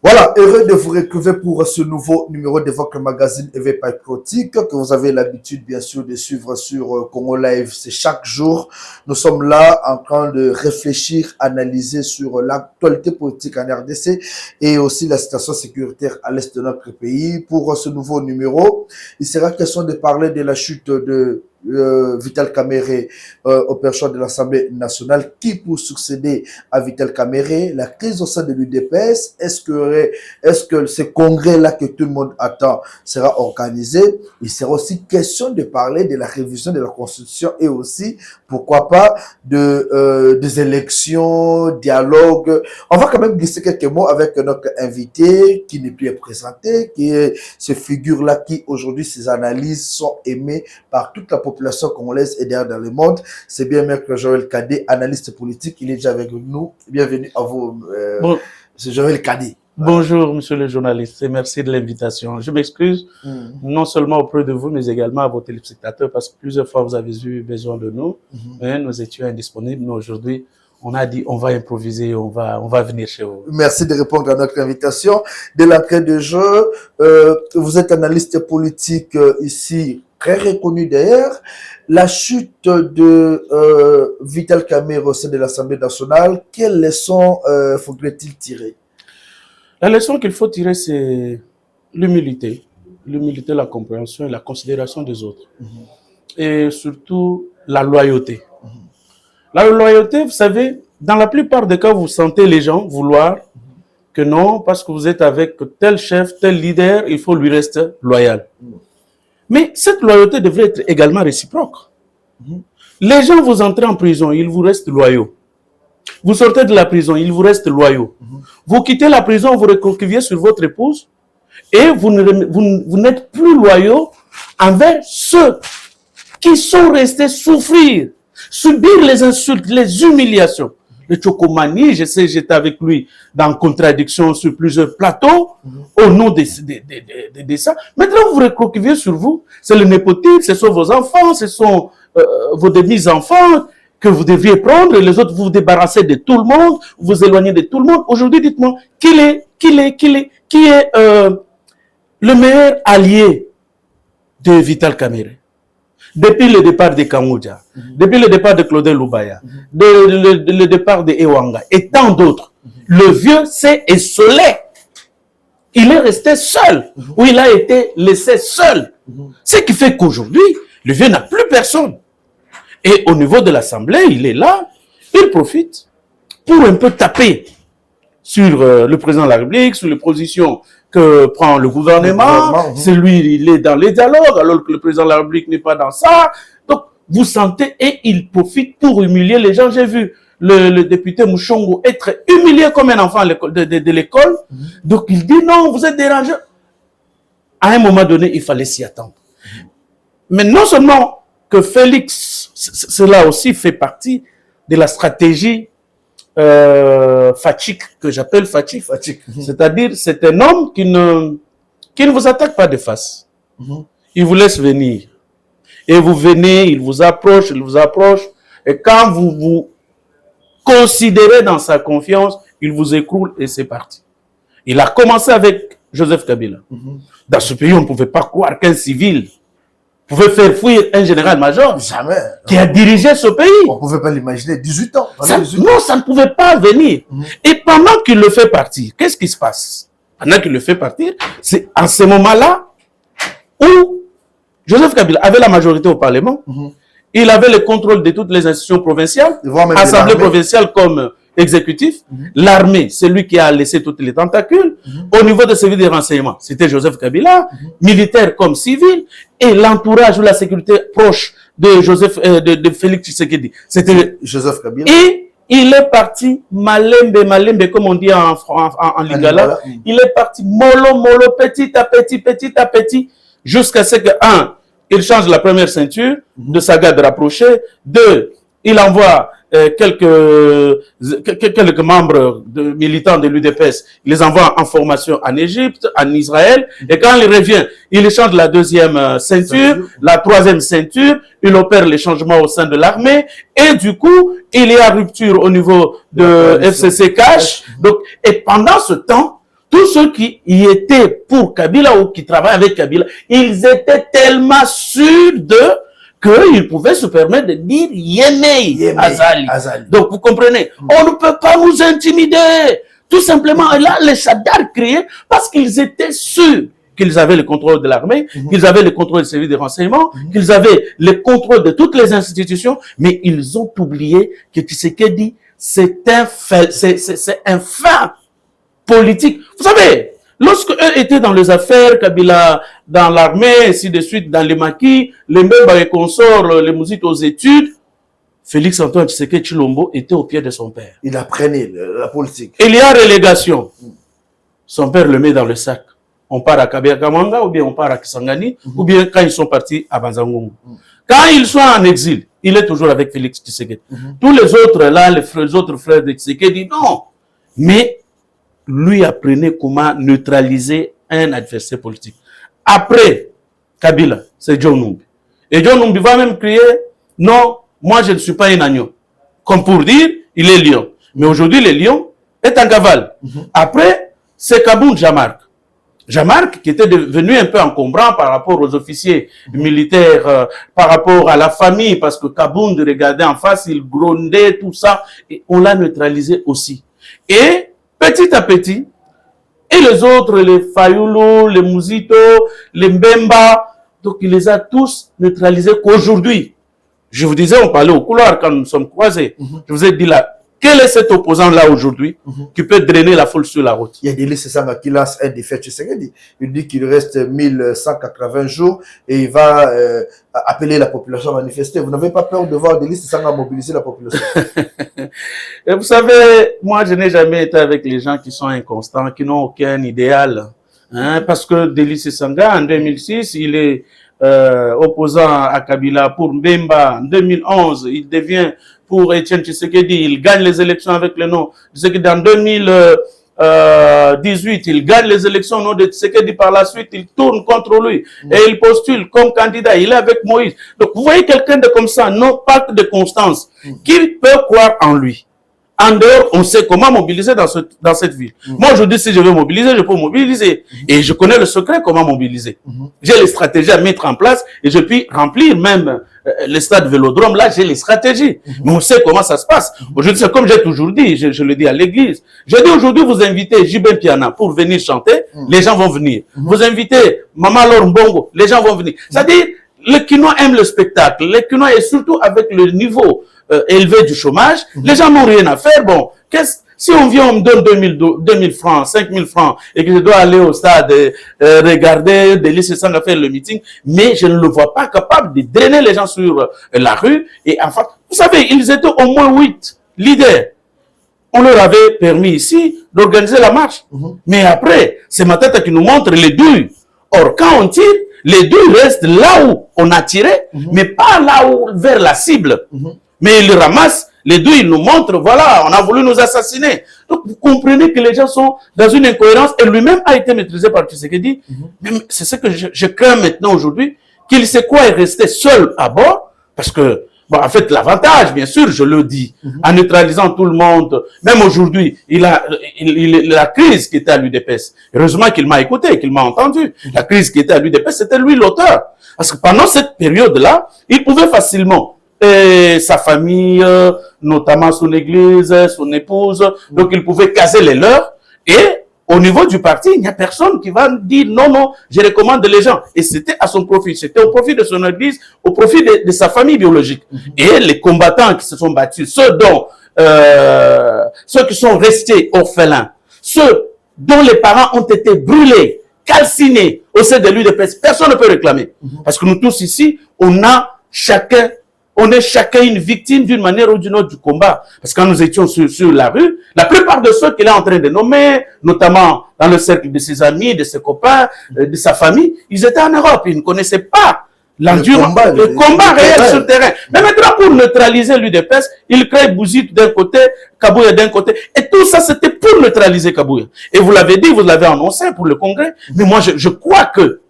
Voilà, heureux de vous retrouver pour ce nouveau numéro de votre magazine Éveil Patriotique que vous avez l'habitude bien sûr de suivre sur Congo Live. C'est chaque jour. Nous sommes là en train de réfléchir, analyser sur l'actualité politique en RDC et aussi la situation sécuritaire à l'est de notre pays. Pour ce nouveau numéro, il sera question de parler de la chute de Vital Kamerhe au perchoir de l'Assemblée nationale. Qui pour succéder à Vital Kamerhe? La crise au sein de l'UDPS. Est-ce que ce congrès-là que tout le monde attend sera organisé? Il sera aussi question de parler de la révision de la Constitution et aussi, pourquoi pas, des élections, dialogue. On va quand même glisser quelques mots avec notre invité qui n'est plus présenté, qui est ce figure-là qui aujourd'hui, ses analyses sont aimées par toute la population congolaise et derrière dans le monde. C'est bien Maître Joël Kadé, analyste politique. Il est déjà avec nous. Bienvenue à vous, bon. M. Joël Kadé. Bonjour, monsieur le journaliste, et merci de l'invitation. Je m'excuse non seulement auprès de vous, mais également à vos téléspectateurs, parce que plusieurs fois vous avez eu besoin de nous, mais nous étions indisponibles. Mais aujourd'hui, on a dit on va improviser, on va venir chez vous. Merci de répondre à notre invitation. Dès l'entrée de jeu, vous êtes analyste politique ici, très reconnu d'ailleurs. La chute de Vital Kamerhe au sein de l'Assemblée nationale, quelles leçons faudrait-il tirer? La leçon qu'il faut tirer, c'est l'humilité. L'humilité, la compréhension et la considération des autres. Et surtout, la loyauté. La loyauté, vous savez, dans la plupart des cas, vous sentez les gens vouloir que non, parce que vous êtes avec tel chef, tel leader, il faut lui rester loyal. Mais cette loyauté devrait être également réciproque. Les gens, vous entrez en prison, ils vous restent loyaux. Vous sortez de la prison, ils vous restent loyaux. Vous quittez la prison, vous recroquevillez sur votre épouse et vous n'êtes plus loyaux envers ceux qui sont restés souffrir, subir les insultes, les humiliations. Le Tchokomani, je sais, j'étais avec lui dans contradiction sur plusieurs plateaux au nom de ça. Maintenant, vous recroquevillez sur vous. C'est le népotisme, ce sont vos enfants, ce sont vos demi-enfants que vous deviez prendre, et les autres, vous vous débarrassez de tout le monde, vous vous éloignez de tout le monde. Aujourd'hui, dites-moi, qui est le meilleur allié de Vital Kamerhe? Depuis le départ de Kamouja, depuis le départ de Claudel Loubaya, le départ de Ewanga, et tant d'autres, le vieux s'est esselé. Il est resté seul, ou il a été laissé seul. Ce qui fait qu'aujourd'hui, le vieux n'a plus personne. Et au niveau de l'Assemblée, il est là, il profite pour un peu taper sur le président de la République, sur les positions que prend le gouvernement. C'est lui, il est dans les dialogues, alors que le président de la République n'est pas dans ça. Donc, vous sentez, et il profite pour humilier les gens. J'ai vu le député Mouchongo être humilié comme un enfant de l'école. Donc, il dit non, vous êtes dérangé. À un moment donné, il fallait s'y attendre. Mais non seulement que Félix, cela aussi fait partie de la stratégie Fachik, que j'appelle Fachik. C'est-à-dire, c'est un homme qui ne vous attaque pas de face. Il vous laisse venir. Et vous venez, il vous approche. Et quand vous vous considérez dans sa confiance, il vous écroule et c'est parti. Il a commencé avec Joseph Kabila. Dans ce pays, on ne pouvait pas croire qu'un civil pouvait faire fuir un général-major qui a dirigé ce pays. On ne pouvait pas l'imaginer, 18 ans. Non, ça ne pouvait pas venir. Et pendant qu'il le fait partir, qu'est-ce qui se passe? Pendant qu'il le fait partir, c'est en ce moment-là où Joseph Kabila avait la majorité au Parlement, il avait le contrôle de toutes les institutions provinciales, assemblée provinciale comme exécutif, l'armée, c'est lui qui a laissé toutes les tentacules. Au niveau de service des renseignements, c'était Joseph Kabila, militaire comme civil, et l'entourage ou la sécurité proche de Félix Tshisekedi, c'était Joseph Kabila. Et il est parti malembe, comme on dit en lingala. Il est parti mollo, petit à petit, jusqu'à ce que, il change la première ceinture de sa garde rapprochée. 2, il envoie quelques membres militants de l'UDPS, il les envoie en formation en Égypte, en Israël, et quand il revient, il échange la deuxième ceinture, la troisième ceinture, il opère les changements au sein de l'armée, et du coup, il y a rupture au niveau de FCC Cash. Donc, et pendant ce temps, tous ceux qui y étaient pour Kabila ou qui travaillent avec Kabila, ils étaient tellement sûrs qu'ils pouvaient se permettre de dire Yémei Azali. Donc, vous comprenez, on ne peut pas nous intimider. Tout simplement, et là, les Chadars criaient parce qu'ils étaient sûrs qu'ils avaient le contrôle de l'armée, qu'ils avaient le contrôle du service de renseignement, qu'ils avaient le contrôle de toutes les institutions, mais ils ont oublié que Tshisekedi, c'est un fin politique. Vous savez, lorsque eux étaient dans les affaires, Kabila dans l'armée, ainsi de suite, dans les maquis, les membres et consorts, les musiques aux études, Félix-Antoine Tshisekedi Tshilombo était au pied de son père. Il apprenait la politique. Il y a relégation. Son père le met dans le sac. On part à Kabia-Kamanga, ou bien on part à Kisangani, ou bien quand ils sont partis à Banzangongo. Quand ils sont en exil, il est toujours avec Félix Tshisekedi. Tous les autres, là, les autres frères de Tshisekedi, non. Mais lui apprenait comment neutraliser un adversaire politique. Après Kabila, c'est John Numbi. Et John Numbi va même crier, non, moi je ne suis pas un agneau. Comme pour dire, il est lion. Mais aujourd'hui, le lion est un cavale. Après, c'est Kaboun Jamark. Jamark, qui était devenu un peu encombrant par rapport aux officiers militaires, par rapport à la famille, parce que Kaboun regardait en face, il grondait, tout ça, et on l'a neutralisé aussi. Et petit à petit, et les autres, les Fayulu, les Muzito, les Mbemba, donc il les a tous neutralisés qu'aujourd'hui. Je vous disais, on parlait au couloir quand nous sommes croisés. Je vous ai dit là, quel est cet opposant-là aujourd'hui qui peut drainer la foule sur la route? Il y a Delis Sesanga qui lance un défi chez Tshisekedi. Il dit qu'il reste 1180 jours et il va appeler la population à manifester. Vous n'avez pas peur de voir Delis Sesanga mobiliser la population? Et vous savez, moi je n'ai jamais été avec les gens qui sont inconstants, qui n'ont aucun idéal. Hein, parce que Delis Sesanga, en 2006, il est opposant à Kabila pour Mbemba. En 2011, il devient pour Etienne Tshisekedi, il gagne les élections avec le nom de Tshisekedi. En 2018, il gagne les élections au nom de Tshisekedi. Par la suite, il tourne contre lui et il postule comme candidat. Il est avec Moïse. Donc, vous voyez quelqu'un de comme ça, non pas de constance, qui peut croire en lui. En dehors, on sait comment mobiliser dans cette ville. Moi, aujourd'hui, si je veux mobiliser, je peux mobiliser. Et je connais le secret comment mobiliser. J'ai les stratégies à mettre en place et je puis remplir même le stade Vélodrome. Là, j'ai les stratégies. Mais on sait comment ça se passe. Aujourd'hui, c'est comme j'ai toujours dit, je le dis à l'église. Je dis aujourd'hui, vous invitez Jibin Piana pour venir chanter, les gens vont venir. Vous invitez Maman Laure Mbongo, les gens vont venir. C'est-à-dire, les Kinois aiment le spectacle. Les Kinois, et surtout avec le niveau élevé du chômage, les gens n'ont rien à faire. Bon, si on vient, on me donne 2000 francs, 5000 francs, et que je dois aller au stade, regarder, Delis Sesanga faire le meeting, mais je ne le vois pas capable de drainer les gens sur la rue. Et enfin, vous savez, ils étaient au moins 8 leaders. On leur avait permis ici d'organiser la marche. Mais après, c'est ma tête qui nous montre les douilles. Or, quand on tire, les douilles restent là où on a tiré, mais pas là où, vers la cible. Mais ils ramassent les deux, ils nous montrent, voilà, on a voulu nous assassiner. Donc, vous comprenez que les gens sont dans une incohérence et lui-même a été maîtrisé par Tshisekedi. C'est ce que je crains maintenant aujourd'hui, qu'il sait quoi est resté seul à bord, parce que, bon, en fait, l'avantage, bien sûr, je le dis, en neutralisant tout le monde, même aujourd'hui, la crise qui était à l'UDPS, heureusement qu'il m'a écouté, qu'il m'a entendu. La crise qui était à l'UDPS, c'était lui l'auteur. Parce que pendant cette période-là, il pouvait facilement et sa famille, notamment son église, son épouse, donc il pouvait caser les leurs. Et au niveau du parti, il n'y a personne qui va dire non, non, je recommande les gens. Et c'était à son profit, c'était au profit de son église, au profit de sa famille biologique. Et les combattants qui se sont battus, ceux qui sont restés orphelins, ceux dont les parents ont été brûlés, calcinés au sein de l'UDPS, personne ne peut réclamer. Parce que nous tous ici, on est chacun une victime d'une manière ou d'une autre du combat. Parce que quand nous étions sur la rue, la plupart de ceux qu'il est en train de nommer, notamment dans le cercle de ses amis, de ses copains, de sa famille, ils étaient en Europe. Ils ne connaissaient pas le combat réel sur le terrain. Mais maintenant, pour neutraliser l'UDPS, il crée Bouzid d'un côté, Kabouya d'un côté. Et tout ça, c'était pour neutraliser Kabouya. Et vous l'avez dit, vous l'avez annoncé pour le Congrès. Mais moi, je crois que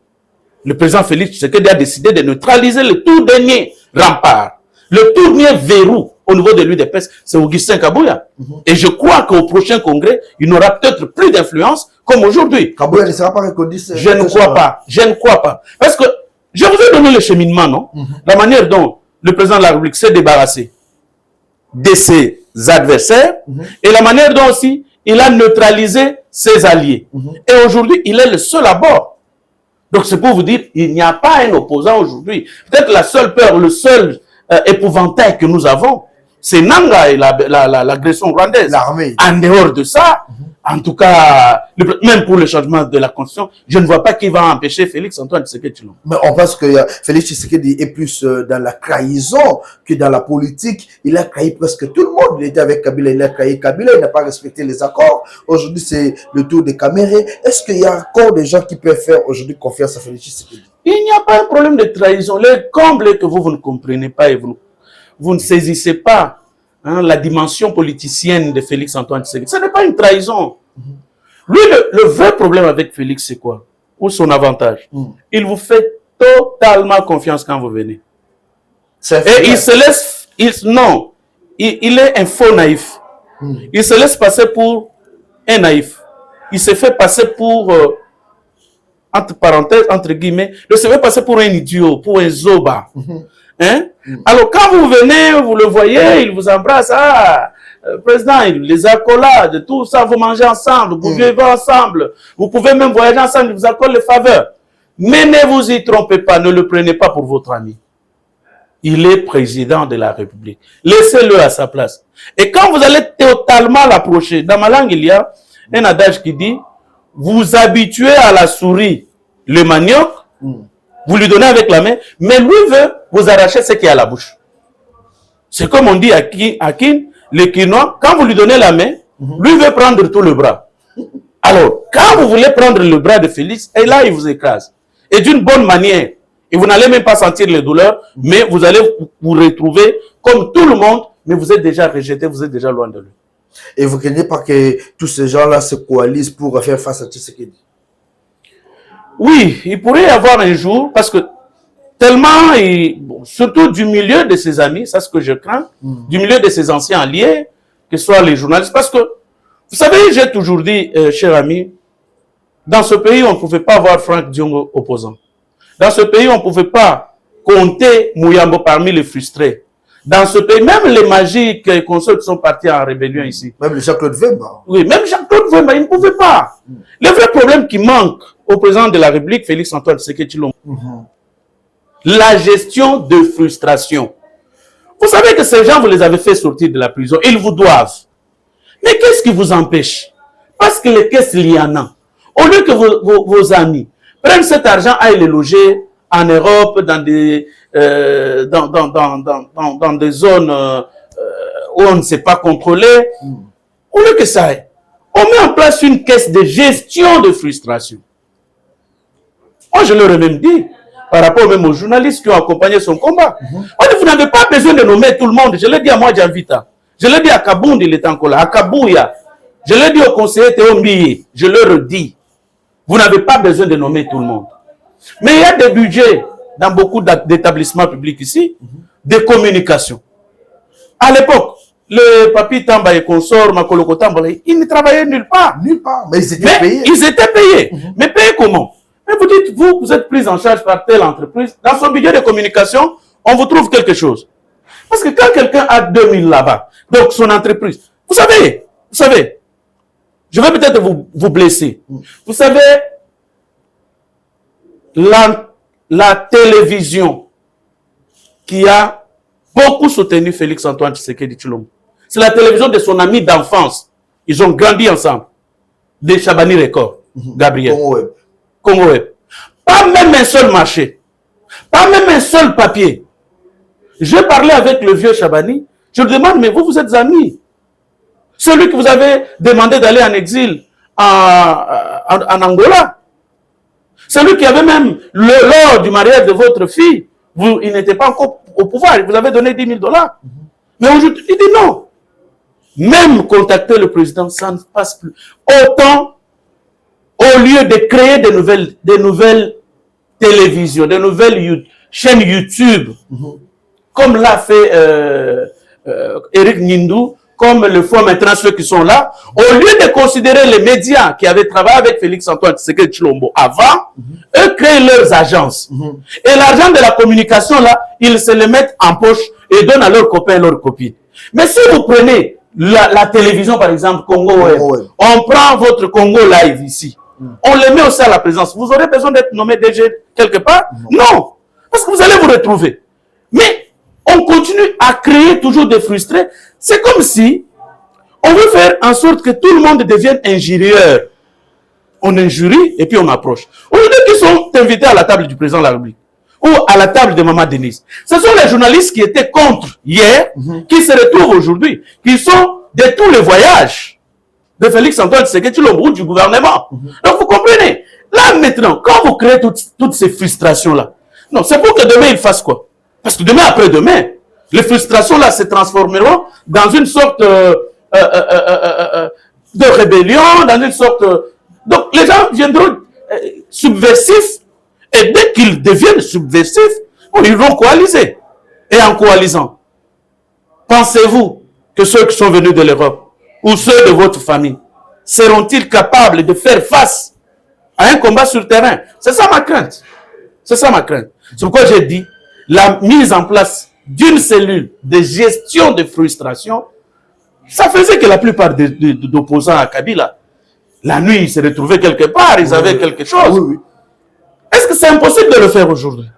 le président Félix Tshisekedi a décidé de neutraliser le tout dernier rempart, le tout dernier verrou au niveau de l'UDPS, c'est Augustin Kabouya. Et je crois qu'au prochain congrès, il n'aura peut-être plus d'influence comme aujourd'hui. Kabouya ne sera pas reconnu. Je ne crois pas. Je ne crois pas. Parce que je vous ai donné le cheminement, non? La manière dont le président de la République s'est débarrassé de ses adversaires et la manière dont aussi il a neutralisé ses alliés. Et aujourd'hui, il est le seul à bord. Donc c'est pour vous dire, il n'y a pas un opposant aujourd'hui. Peut-être la seule peur, le seul épouvantail que nous avons, c'est Nanga et l'agression rwandaise. L'armée. En dehors de ça, en tout cas, même pour le changement de la Constitution, je ne vois pas qui va empêcher Félix-Antoine Tshisekedi Tshilombo. Mais on pense que Félix Tshisekedi est plus dans la trahison que dans la politique. Il a trahi presque tout le monde. Il était avec Kabila, il a trahi Kabila, il n'a pas respecté les accords. Aujourd'hui, c'est le tour des Camérés. Est-ce qu'il y a encore des gens qui peuvent faire aujourd'hui confiance à Félix Tshisekedi? Il n'y a pas un problème de trahison. Le comble que vous ne comprenez pas et vous ne saisissez pas la dimension politicienne de Félix-Antoine Tshisekedi. Ce n'est pas une trahison. Lui, le vrai problème avec Félix, c'est quoi? Ou son avantage? Il vous fait totalement confiance quand vous venez. Et il se laisse... il est un faux naïf. Il se laisse passer pour un naïf. Il se fait passer pour... entre parenthèses, entre guillemets, il se fait passer pour un idiot, pour un zoba. Hein? Alors, quand vous venez, vous le voyez, il vous embrasse. Président, les accolades, tout ça, vous mangez ensemble, vous vivez ensemble, vous pouvez même voyager ensemble, il vous accorde les faveurs. Mais ne vous y trompez pas, ne le prenez pas pour votre ami. Il est président de la République. Laissez-le à sa place. Et quand vous allez totalement l'approcher, dans ma langue, il y a un adage qui dit, vous habituez à la souris le manioc, vous lui donnez avec la main, mais lui veut vous arracher ce qui est à la bouche. C'est comme on dit à Kin, le Quinois, quand vous lui donnez la main, lui veut prendre tout le bras. Alors, quand vous voulez prendre le bras de Félix, et là, il vous écrase. Et d'une bonne manière. Et vous n'allez même pas sentir les douleurs, mais vous allez vous retrouver comme tout le monde, mais vous êtes déjà rejeté, vous êtes déjà loin de lui. Et vous ne craignez pas que tous ces gens-là se coalisent pour faire face à Tshisekedi? Oui, il pourrait y avoir un jour, parce que tellement, surtout du milieu de ses amis, c'est ce que je crains, du milieu de ses anciens alliés, que ce soit les journalistes, parce que, vous savez, j'ai toujours dit, cher ami, dans ce pays, on ne pouvait pas avoir Franck Diongo opposant. Dans ce pays, on ne pouvait pas compter Mouyambo parmi les frustrés. Dans ce pays, même les magiques et consorts qui sont partis en rébellion ici. Même Jean-Claude Wemba. Oui, même Jean-Claude Wemba, il ne pouvait pas. Le vrai problème qui manque au président de la République, Félix-Antoine Tshisekedi Tshilombo, la gestion de frustration. Vous savez que ces gens, vous les avez fait sortir de la prison. Ils vous doivent. Mais qu'est-ce qui vous empêche? Parce que les caisses liana, au lieu que vos amis prennent cet argent, aillent les loger en Europe, dans des, dans des zones où on ne sait pas contrôler, au lieu que ça, on met en place une caisse de gestion de frustration. Moi, je leur ai même dit, par rapport même aux journalistes qui ont accompagné son combat, on dit, vous n'avez pas besoin de nommer tout le monde. Je l'ai dit à moi, Djanvita. Je l'ai dit à Kabound, il est encore là. À Kabouya. Je l'ai dit au conseiller Théo Mbiye. Je leur ai dit, vous n'avez pas besoin de nommer tout le monde. Mais il y a des budgets dans beaucoup d'établissements publics ici, de communication. À l'époque, le papi Tamba et consort, Makoloko Tamba, ils ne travaillaient nulle part. Nulle part. Mais ils étaient payés. Ils étaient payés. Mais payés comment? Mais vous dites, vous êtes pris en charge par telle entreprise. Dans son budget de communication, on vous trouve quelque chose. Parce que quand quelqu'un a 2000 là-bas, donc son entreprise, vous savez, je vais peut-être vous blesser. Vous savez, la télévision qui a beaucoup soutenu Félix-Antoine Tshisekedi Tshilombo, c'est la télévision de son ami d'enfance. Ils ont grandi ensemble. Des Chabani Record, Gabriel. Congo Web. Pas même un seul marché. Pas même un seul papier. J'ai parlé avec le vieux Chabani. Je lui demande, mais vous êtes amis. Celui que vous avez demandé d'aller en exil en Angola. Celui qui avait même, lors du mariage de votre fille, il n'était pas encore au pouvoir. Il vous avait donné 10 000 $. Mais aujourd'hui, il dit non. Même contacter le président, ça ne passe plus. Autant, au lieu de créer de nouvelles télévisions, de nouvelles chaînes YouTube, comme l'a fait Eric Nindou, comme le font maintenant ceux qui sont là, au lieu de considérer les médias qui avaient travaillé avec Félix-Antoine Tshisekedi Tshilombo avant, eux créent leurs agences. Et l'argent de la communication, là, ils se le mettent en poche et donnent à leurs copains et leurs copines. Mais si vous prenez la télévision, par exemple, Congo Web, on prend votre Congo Live ici, on le met aussi à la présence. Vous aurez besoin d'être nommé DG quelque part? Non. Parce que vous allez vous retrouver. Mais on continue à créer toujours des frustrés. C'est comme si on veut faire en sorte que tout le monde devienne injurieur. On injurie et puis on approche. Aujourd'hui, qui sont invités à la table du président de la République ou à la table de Maman Denise, ce sont les journalistes qui étaient contre hier, qui se retrouvent aujourd'hui, qui sont de tous les voyages de Félix-Antoine Tshisekedi Tshilombo du gouvernement. Donc vous comprenez. Là maintenant, quand vous créez toutes ces frustrations-là, non, c'est pour que demain ils fassent quoi? Parce que demain après-demain, les frustrations-là se transformeront dans une sorte de rébellion, dans une sorte... Donc les gens viendront subversifs, et dès qu'ils deviennent subversifs, ils vont coaliser. Et en coalisant, pensez-vous que ceux qui sont venus de l'Europe, ou ceux de votre famille, seront-ils capables de faire face à un combat sur terrain? C'est ça ma crainte. C'est ça ma crainte. C'est pourquoi j'ai dit, la mise en place d'une cellule de gestion de frustration, ça faisait que la plupart d'opposants à Kabila, la nuit, ils se retrouvaient quelque part, ils avaient quelque chose. Est-ce que c'est impossible de le faire aujourd'hui?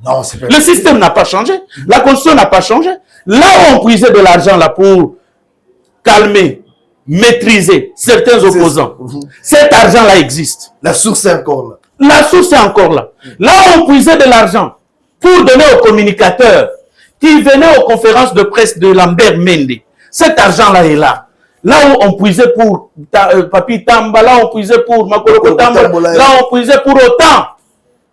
Non, c'est pas. Le système n'a pas changé, la constitution n'a pas changé. Là où on puisait de l'argent là pour calmer, maîtriser certains opposants, cet argent-là existe. La source est encore là. La source est encore là. Là où on puisait de l'argent pour donner aux communicateurs qui venaient aux conférences de presse de Lambert Mende, cet argent-là est là. Là où on puisait pour Papi Tamba, là où on puisait pour Makoloko Tamba, là où on puisait pour autant.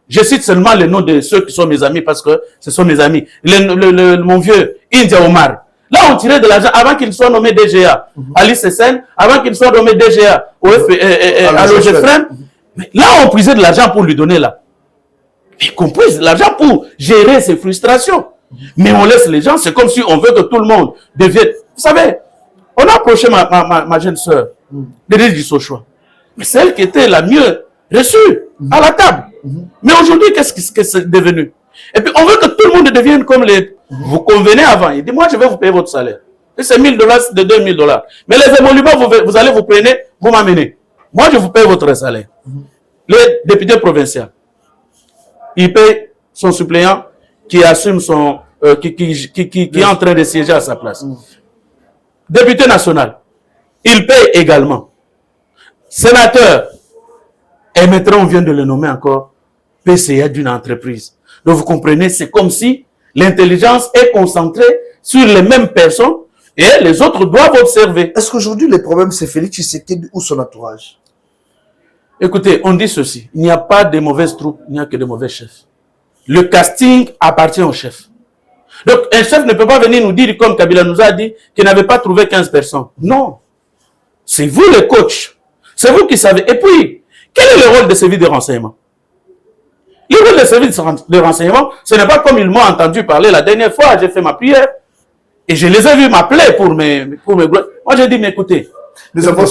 Je cite seulement les noms de ceux qui sont mes amis parce que ce sont mes amis. Mon vieux India Omar. Là, on tirait de l'argent avant qu'il soit nommé DGA. Alice Sen, avant qu'il soit nommé DGA à l'OGFREM. Là, on puisait de l'argent pour lui donner là. Et qu'on puise de l'argent pour gérer ses frustrations. Mais on laisse les gens, c'est comme si on veut que tout le monde devienne... Vous savez, on a approché ma jeune sœur, Denise Dissauchois. Mais c'est elle qui était la mieux reçue à la table. Mais aujourd'hui, qu'est-ce que c'est devenu? Et puis, on veut que tout le monde devienne comme les... Vous convenez avant. Il dit, moi, je vais vous payer votre salaire. Et c'est $1000, c'est de $2000. Mais les émoluments, vous allez vous prendre, vous m'amenez. Moi, je vous paye votre salaire. Le député provincial, il paye son suppléant qui assume son... qui est en train de siéger à sa place. Député national, il paye également. Sénateur, et maintenant on vient de le nommer encore PCA d'une entreprise. Donc vous comprenez, c'est comme si l'intelligence est concentrée sur les mêmes personnes et les autres doivent observer. Est-ce qu'aujourd'hui le problème c'est Félix Tshisekedi ou son entourage? Écoutez, on dit ceci, il n'y a pas de mauvaises troupes, il n'y a que de mauvais chefs. Le casting appartient au chef. Donc un chef ne peut pas venir nous dire, comme Kabila nous a dit, qu'il n'avait pas trouvé 15 personnes. Non. C'est vous le coach. C'est vous qui savez. Et puis, quel est le rôle de service de renseignement? Le rôle de service de renseignement, ce n'est pas comme ils m'ont entendu parler la dernière fois, j'ai fait ma prière, et je les ai vus m'appeler pour mes... Moi, j'ai dit, mais écoutez... Nous avons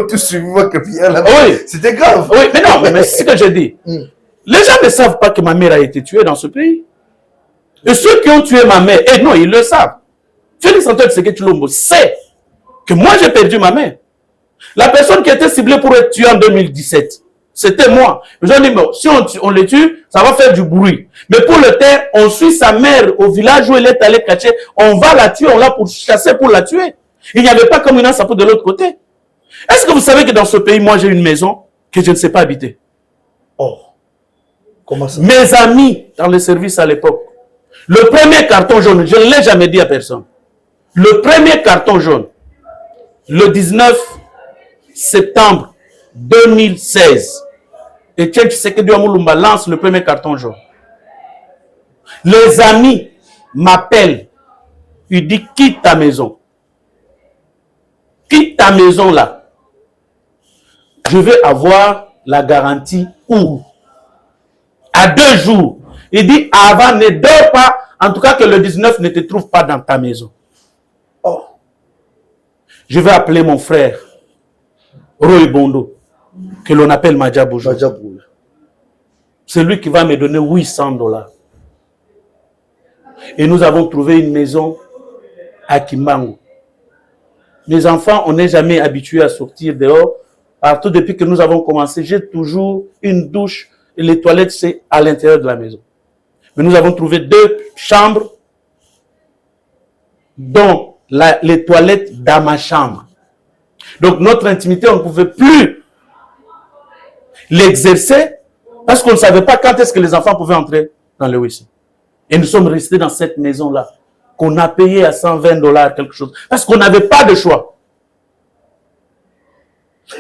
tous suivi que Pierre là. Oui. C'était grave. Oui, mais non, mais c'est ce que j'ai dit. Les gens ne savent pas que ma mère a été tuée dans ce pays. Et ceux qui ont tué ma mère, et non, ils le savent. Félix-Antoine Tshisekedi Tshilombo sait que moi, j'ai perdu ma mère. La personne qui était ciblée pour être tuée en 2017, c'était moi. Je dis, mais si on le tue, ça va faire du bruit. Mais pour le taire, on suit sa mère au village où elle est allée cacher. On va la tuer, on l'a pour chasser pour la tuer. Il n'y avait pas comme une sapot de l'autre côté. Est-ce que vous savez que dans ce pays, moi, j'ai une maison que je ne sais pas habiter? Oh. Comment ça? Mes amis dans le service à l'époque, le premier carton jaune, je ne l'ai jamais dit à personne. Le premier carton jaune, le 19 septembre 2016, Etienne Tshisekedi Amulumba lance le premier carton jaune. Les amis m'appellent. Il dit, quitte ta maison. Quitte ta maison là. Je vais avoir la garantie où? À 2 jours. Il dit, avant, ne dors pas. En tout cas, que le 19 ne te trouve pas dans ta maison. Je vais appeler mon frère, Roy Bondo, que l'on appelle Madjaboujo. C'est lui qui va me donner $800. Et nous avons trouvé une maison à Kimbangu. Mes enfants, on n'est jamais habitués à sortir dehors. Partout depuis que nous avons commencé, j'ai toujours une douche et les toilettes, c'est à l'intérieur de la maison. Mais nous avons trouvé 2 chambres, dont les toilettes dans ma chambre. Donc notre intimité, on ne pouvait plus l'exercer parce qu'on ne savait pas quand est-ce que les enfants pouvaient entrer dans le WC. Et nous sommes restés dans cette maison-là, qu'on a payé à $120 quelque chose, parce qu'on n'avait pas de choix.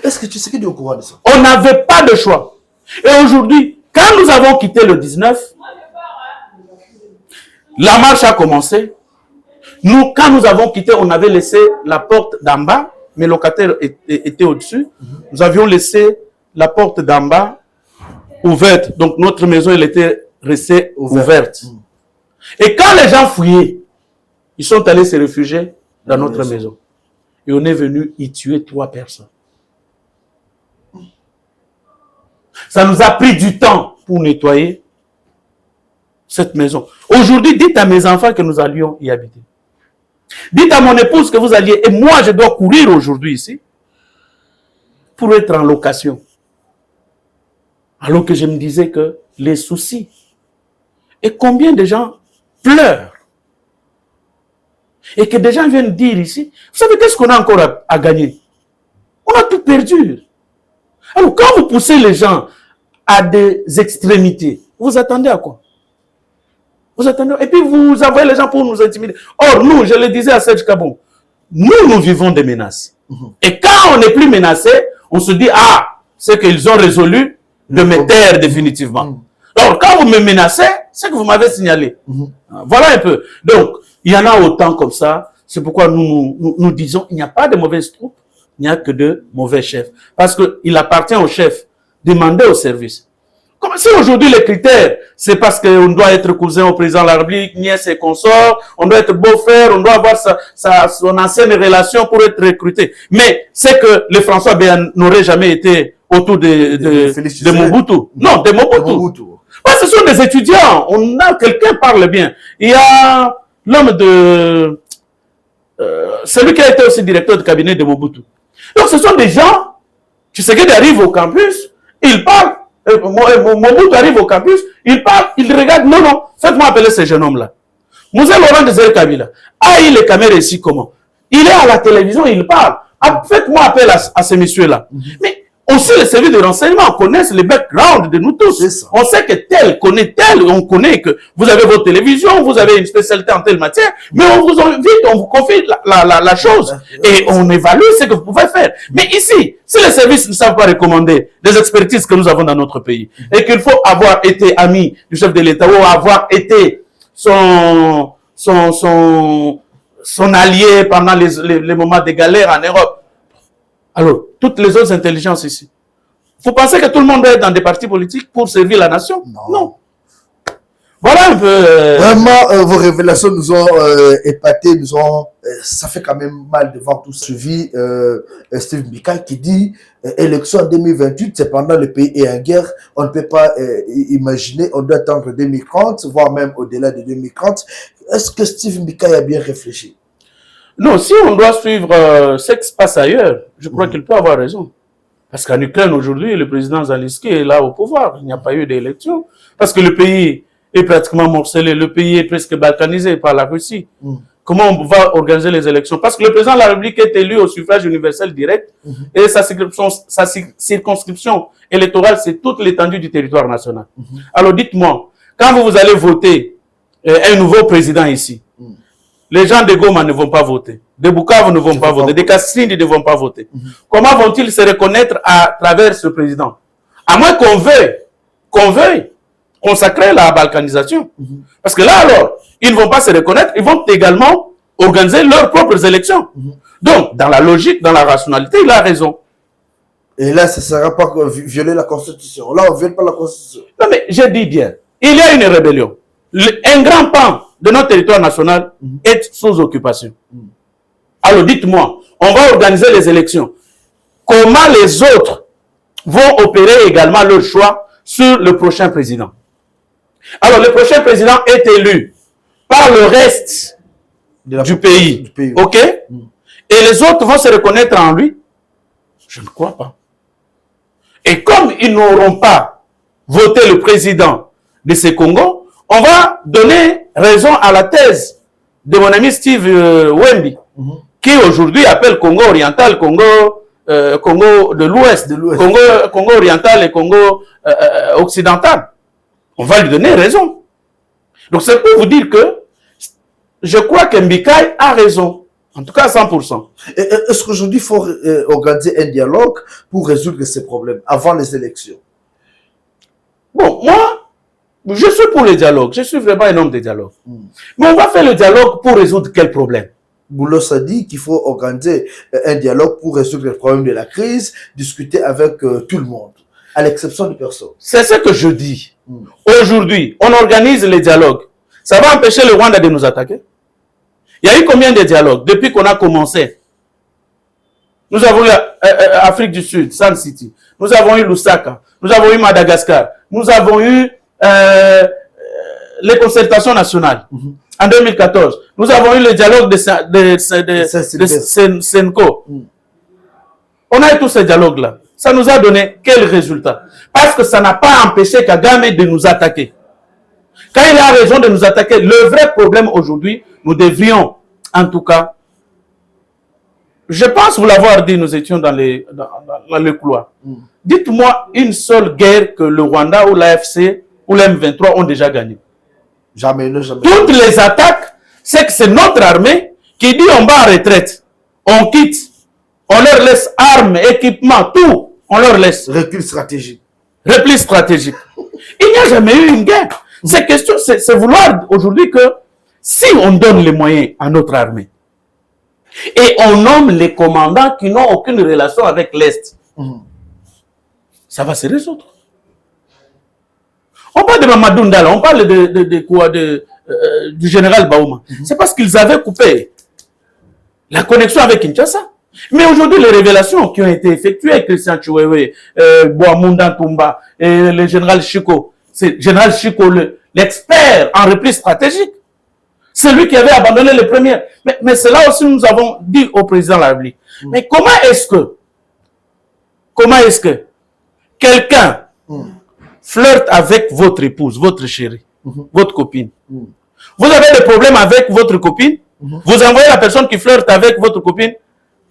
Est-ce que tu sais qui est au courant de ça? On n'avait pas de choix. Et aujourd'hui, quand nous avons quitté le 19, la marche a commencé. Nous, quand nous avons quitté, on avait laissé la porte d'en bas, mes locataires étaient au-dessus. Nous avions laissé la porte d'en bas ouverte. Donc notre maison, elle était restée ouverte. Et quand les gens fouillaient, ils sont allés se réfugier dans notre maison. Et on est venu y tuer 3 personnes. Ça nous a pris du temps pour nettoyer cette maison. Aujourd'hui, dites à mes enfants que nous allions y habiter. Dites à mon épouse que vous alliez, et moi je dois courir aujourd'hui ici pour être en location. Alors que je me disais que les soucis, et combien de gens pleurent, et que des gens viennent dire ici, vous savez qu'est-ce qu'on a encore à gagner? On a tout perdu. Alors quand vous poussez les gens à des extrémités, vous attendez à quoi? Vous attendez, et puis vous envoyez les gens pour nous intimider. Or, nous, je le disais à Serge Kabon, nous vivons des menaces. Et quand on n'est plus menacé, on se dit, ah, c'est qu'ils ont résolu de me taire définitivement. Alors, quand vous me menacez, c'est que vous m'avez signalé. Voilà un peu. Donc, il y en a autant comme ça. C'est pourquoi nous disons, il n'y a pas de mauvaises troupes, il n'y a que de mauvais chefs. Parce qu'il appartient au chef de demander au service. Comme si aujourd'hui les critères, c'est parce qu'on doit être cousin au président de la République, nièce et consort, on doit être beau-frère, on doit avoir son ancienne relation pour être recruté. Mais c'est que le François Béan n'aurait jamais été autour de Mobutu. Non, de Mobutu. Parce que ce sont des étudiants. On a quelqu'un parle bien. Il y a l'homme de celui qui a été aussi directeur de cabinet de Mobutu. Donc ce sont des gens, Tshisekedi arrive au campus, il parle. Mobutu arrive au campus, il parle, il regarde, non, faites-moi appeler ce jeune homme-là. Moussa Laurent Désiré Kabila, les caméras ici, comment? Il est à la télévision, il parle. Faites-moi appel à ce monsieur-là. Mais on sait les services de renseignement, on connaît le background de nous tous. On sait que tel connaît tel, on connaît que vous avez votre télévision, vous avez une spécialité en telle matière, mais on vous invite, on vous confie la chose et on évalue ce que vous pouvez faire. Mais ici, si les services ne savent pas recommander des expertises que nous avons dans notre pays et qu'il faut avoir été ami du chef de l'État ou avoir été son allié pendant les moments de galère en Europe, alors, toutes les autres intelligences ici. Vous pensez que tout le monde doit être dans des partis politiques pour servir la nation? Non. Voilà un peu... Vraiment, vos révélations nous ont épatés, ça fait quand même mal de voir tout suivi. Steve Mbika qui dit élection en 2028, c'est pendant le pays est en guerre. On ne peut pas imaginer, on doit attendre 2030, voire même au-delà de 2030. Est-ce que Steve Mbika a bien réfléchi? Non, si on doit suivre ce qui se passe ailleurs, je crois qu'il peut avoir raison. Parce qu'en Ukraine, aujourd'hui, le président Zelensky est là au pouvoir. Il n'y a pas eu d'élection. Parce que le pays est pratiquement morcelé. Le pays est presque balkanisé par la Russie. Comment on va organiser les élections? Parce que le président de la République est élu au suffrage universel direct. Et sa circonscription électorale, c'est toute l'étendue du territoire national. Alors dites-moi, quand vous allez voter un nouveau président ici, les gens de Goma ne vont pas voter. De Bukavu ne vont pas voter. De Kassindi ne vont pas voter. Comment vont-ils se reconnaître à travers ce président? À moins qu'on veuille consacrer la balkanisation. Parce que là, alors, ils ne vont pas se reconnaître. Ils vont également organiser leurs propres élections. Donc, dans la logique, dans la rationalité, il a raison. Et là, ça ne sera pas violer la Constitution. Là, on ne viole pas la Constitution. Non, mais j'ai dit bien. Il y a une rébellion. Un grand pan de notre territoire national est sous occupation. Alors dites-moi, on va organiser les élections. Comment les autres vont opérer également leur choix sur le prochain président? Alors, le prochain président est élu par le reste du pays. OK? Et les autres vont se reconnaître en lui? Je ne crois pas. Et comme ils n'auront pas voté le président de ce Congo, on va donner raison à la thèse de mon ami Steve Wemby, qui aujourd'hui appelle Congo oriental, Congo de l'Ouest, Congo oriental et Congo occidental. On va lui donner raison. Donc c'est pour vous dire que je crois que Mbikai a raison, en tout cas à 100%. Est-ce qu'aujourd'hui il faut organiser un dialogue pour résoudre ces problèmes avant les élections? Bon, moi, je suis pour le dialogue. Je suis vraiment un homme de dialogue. Mais on va faire le dialogue pour résoudre quel problème? Boulos a dit qu'il faut organiser un dialogue pour résoudre les problèmes de la crise, discuter avec tout le monde, à l'exception de personne. C'est ce que je dis. Aujourd'hui, on organise les dialogues. Ça va empêcher le Rwanda de nous attaquer? Il y a eu combien de dialogues depuis qu'on a commencé? Nous avons eu Afrique du Sud, Sun City. Nous avons eu Lusaka. Nous avons eu Madagascar. Nous avons eu les concertations nationales. En 2014, nous avons eu le dialogue de Senko. On a eu tous ces dialogues-là. Ça nous a donné quel résultat? Parce que ça n'a pas empêché Kagame de nous attaquer. Quand il a raison de nous attaquer, le vrai problème aujourd'hui, nous devrions, en tout cas, je pense vous l'avoir dit, nous étions dans le couloir. Dites-moi une seule guerre que le Rwanda ou l'AFC ou l'M23 ont déjà gagnée. Jamais, jamais. Toutes les attaques, c'est que c'est notre armée qui dit on va en retraite, on quitte, on leur laisse armes, équipements, tout, on leur laisse. Recul stratégique. Repli stratégique. Il n'y a jamais eu une guerre. C'est vouloir aujourd'hui que si on donne les moyens à notre armée et on nomme les commandants qui n'ont aucune relation avec l'Est, ça va se résoudre. On parle de Mamadou Ndala, on parle du général Baouma. C'est parce qu'ils avaient coupé la connexion avec Kinshasa. Mais aujourd'hui, les révélations qui ont été effectuées avec Christian Chiwewe, Boamunda Toumba et le général Chiko, c'est le général Chiko, l'expert en repli stratégique. C'est lui qui avait abandonné les premières. Mais c'est là aussi nous avons dit au président de la République. Mais comment est-ce que quelqu'un flirte avec votre épouse, votre chérie, votre copine? Vous avez des problèmes avec votre copine? Vous envoyez la personne qui flirte avec votre copine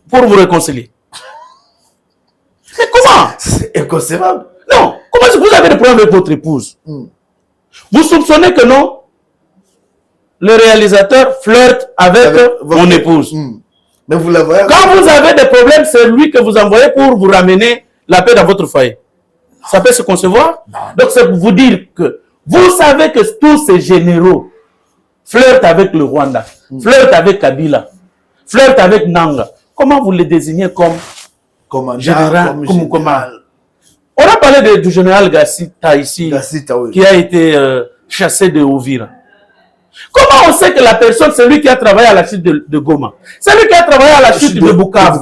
pour vous réconcilier. Mais comment? C'est inconcevable. Non. Comment est-ce que vous avez des problèmes avec votre épouse? Vous soupçonnez que non? Le réalisateur flirte avec mon épouse. Mais vous la voyez. Quand vous avez des problèmes, c'est lui que vous envoyez pour vous ramener la paix dans votre foyer. Ça peut se concevoir? Donc c'est pour vous dire que vous savez que tous ces généraux flirtent avec le Rwanda, flirtent avec Kabila, flirtent avec Nanga. Comment vous les désignez comme général, comme commandant? On a parlé du général Gassita ici, oui, qui a été chassé de Ouvira. Comment on sait que la personne, c'est lui qui a travaillé à la chute de Goma? C'est lui qui a travaillé à la chute de Bukavu.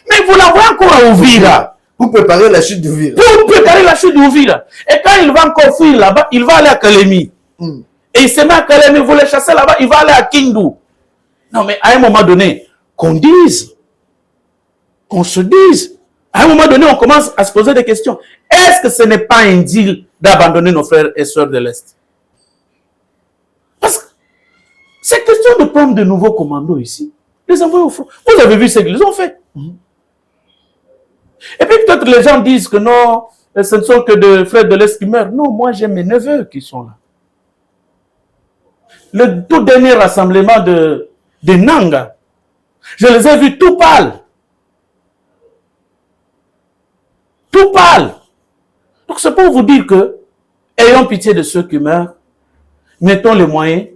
Mais vous la voyez encore à Ouvira. Pour préparer la chute d'Ouvira. Pour préparer la chute d'Ouvira. Et quand il va encore fuir là-bas, il va aller à Kalemi. Et il se met à Kalemi, vous les chassez là-bas, il va aller à Kindu. Non, mais à un moment donné, qu'on dise, qu'on se dise, à un moment donné, on commence à se poser des questions. Est-ce que ce n'est pas un deal d'abandonner nos frères et sœurs de l'Est? Parce que c'est question de prendre de nouveaux commandos ici, les envoyer au front. Vous avez vu ce qu'ils ont fait. Et puis peut-être les gens disent que non, ce ne sont que des frères de l'Est qui meurent. Non, moi j'ai mes neveux qui sont là. Le tout dernier rassemblement de Nanga, je les ai vus tout pâles. Tout pâles. Donc c'est pour vous dire que, ayons pitié de ceux qui meurent, mettons les moyens,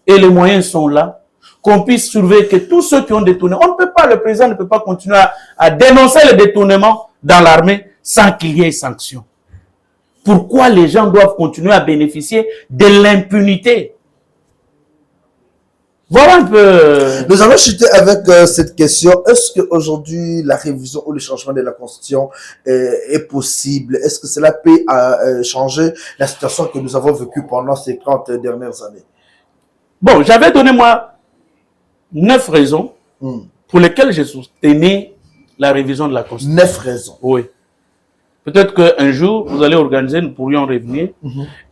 et les moyens sont là, qu'on puisse surveiller que tous ceux qui ont détourné, on ne peut pas, le président ne peut pas continuer à dénoncer le détournement dans l'armée sans qu'il y ait sanction. Pourquoi les gens doivent continuer à bénéficier de l'impunité? Voilà un peu. Nous allons chuter avec cette question. Est-ce qu'aujourd'hui, la révision ou le changement de la Constitution est possible? Est-ce que cela peut changer la situation que nous avons vécue pendant ces 30 dernières années? Bon, j'avais donné moi 9 raisons pour lesquelles j'ai soutenu la révision de la Constitution. 9 raisons. Oui. Peut-être qu'un jour, vous allez organiser, nous pourrions revenir.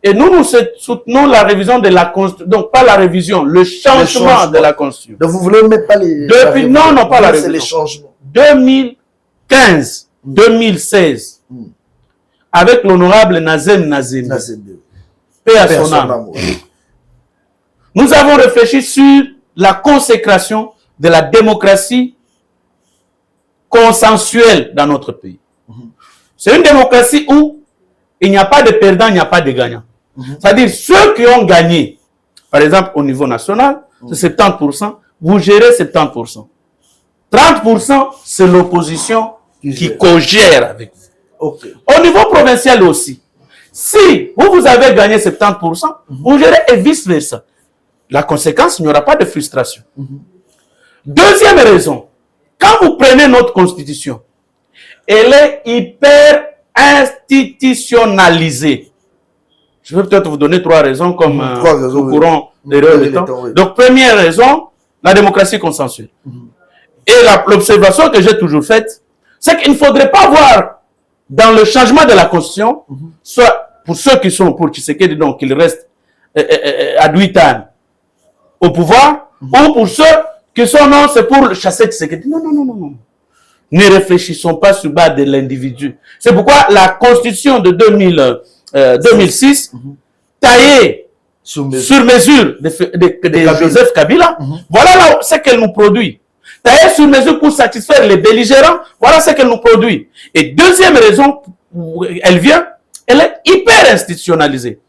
Et nous soutenons la révision de la Constitution. Donc, pas la révision, le changement de la Constitution. Donc, vous voulez même pas les... Depuis, non, pas la révision. C'est les changements. 2015, 2016, avec l'honorable Nazem Nazem, paix à son âme, nous avons réfléchi sur la consécration de la démocratie consensuelle dans notre pays. C'est une démocratie où il n'y a pas de perdants, il n'y a pas de gagnants. C'est-à-dire ceux qui ont gagné, par exemple au niveau national, c'est 70%, vous gérez 70%. 30%, c'est l'opposition qui co-gère avec vous. Okay. Au niveau provincial aussi, si vous avez gagné 70%, vous gérez et vice-versa. La conséquence, il n'y aura pas de frustration. Deuxième raison, quand vous prenez notre constitution, elle est hyper institutionnalisée. Je vais peut-être vous donner 3 raisons comme nous courons l'erreur de temps. Donc, première raison, la démocratie consensuelle. Et l'observation que j'ai toujours faite, c'est qu'il ne faudrait pas voir dans le changement de la Constitution, soit pour ceux qui sont pour Tshisekedi, donc qu'il reste à 8 ans au pouvoir, ou pour ceux qui sont non, c'est pour chasser Tshisekedi. Non, non, non, non, non. Ne réfléchissons pas sur base de l'individu. C'est pourquoi la Constitution de 2006, taillée sur mesure de Joseph Kabila, voilà ce qu'elle nous produit. Taillée sur mesure pour satisfaire les belligérants, voilà ce qu'elle nous produit. Et deuxième raison, elle est hyper institutionnalisée.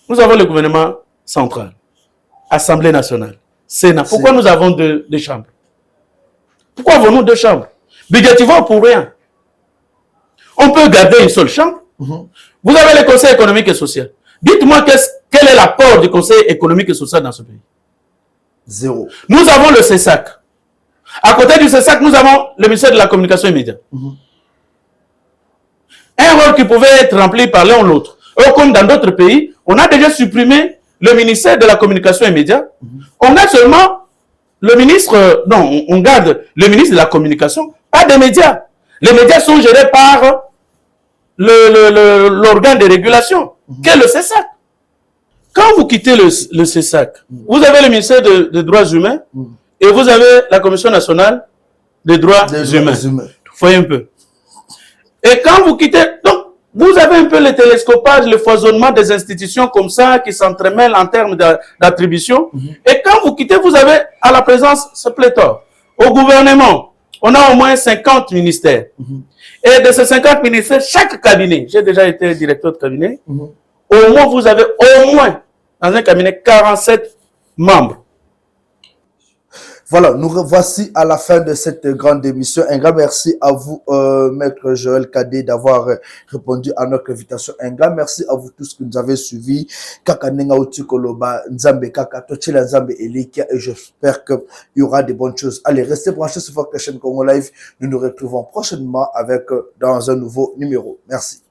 Nous avons le gouvernement central, Assemblée nationale, Sénat. Pourquoi nous avons deux chambres? Pourquoi avons-nous 2 chambres? Budgétivement pour rien. On peut garder une seule chambre. Vous avez le Conseil économique et social. Dites-moi quel est l'apport du Conseil économique et social dans ce pays? 0. Nous avons le CESAC. À côté du CESAC, nous avons le ministère de la Communication immédiate. Un rôle qui pouvait être rempli par l'un ou l'autre. Comme dans d'autres pays, on a déjà supprimé le ministère de la Communication immédiate. On a seulement le ministre, non, on garde le ministre de la Communication, pas des médias. Les médias sont gérés par l'organe de régulation, qui est le CESAC. Quand vous quittez le CESAC, vous avez le ministère des droits humains et vous avez la Commission nationale des droits humains. Voyez un peu. Et quand vous quittez, donc, vous avez un peu le télescopage, le foisonnement des institutions comme ça qui s'entremêlent en termes d'attribution. Et quand vous quittez, vous avez à la présence ce pléthore. Au gouvernement, on a au moins 50 ministères. Et de ces 50 ministères, chaque cabinet, j'ai déjà été directeur de cabinet, au moins vous avez au moins dans un cabinet 47 membres. Voilà, nous voici à la fin de cette grande émission. Un grand merci à vous, Maître Joël Kadé, d'avoir répondu à notre invitation. Un grand merci à vous tous qui nous avez suivis. Kaka Nenga Utikoloba, Nzambe Kaka, Tochila Nzambe Elikia, et j'espère qu'il y aura de bonnes choses. Allez, restez branchés sur votre chaîne Congo Live. Nous nous retrouvons prochainement dans un nouveau numéro. Merci.